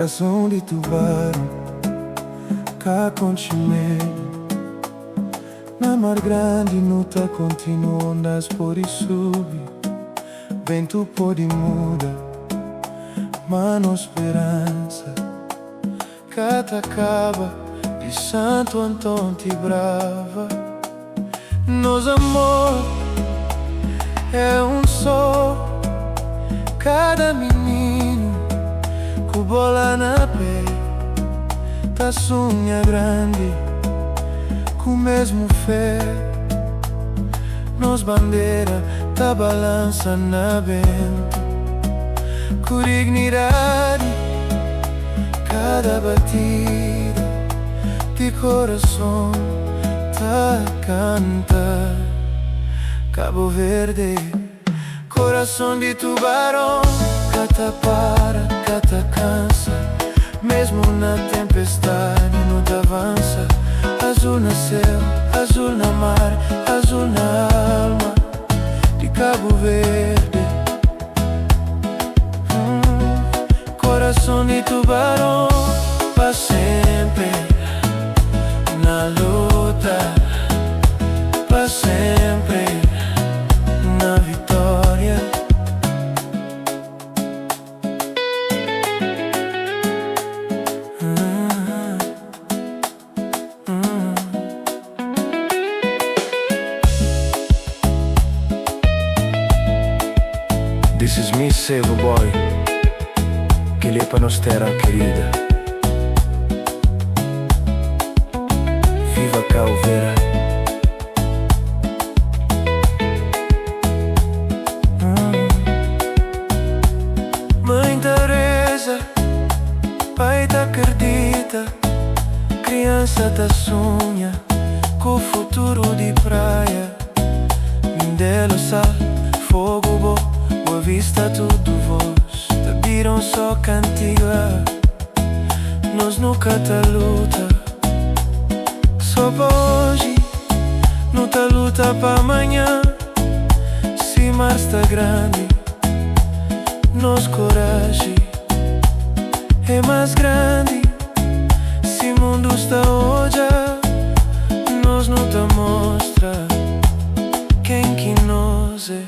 Coração de tubarão, cá continente. Na mar grande nuta continua ondas por e sube. Vento pode muda, mano esperança. Cata acaba de Santo Antônio te brava. Nos amor é um só. Cada menino com bola na pé tá sonha grande, com mesmo fé. Nos bandeira tá balança na vento, com dignidade cada batida de coração tá canta. Cabo Verde, coração de tubarão, cata para, cata cansa. Mesmo na tempestade não te avança. Azul no céu, azul na mar, azul na alma de Cabo Verde. Coração de tubarão, pra sempre na luta, pra sempre na vitória. This is me, Save Boy, que lhe para nos terra querida. Viva Calveira. Mãe Teresa, pai tá acredita, criança tá sonha com o futuro de praia. Mindelo sal, fogo bom, Boa Vista tudo vós, tá viram só cantiga. Nós nunca tá luta só pra hoje, não tá luta pra amanhã. Se mar está grande, nos coragem é mais grande. Se mundo está hoje, nós não tá mostra quem que nós é.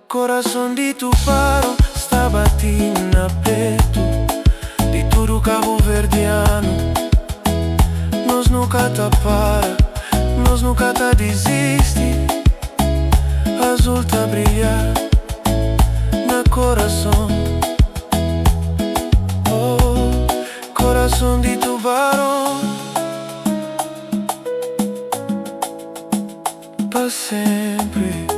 Coração de tubarão está batindo na peito de tudo Cabo Verdeano. Nós nunca tá para, nós nunca tá desiste. Azul tá brilhar na coração. Oh, coração de tubarão, pra sempre.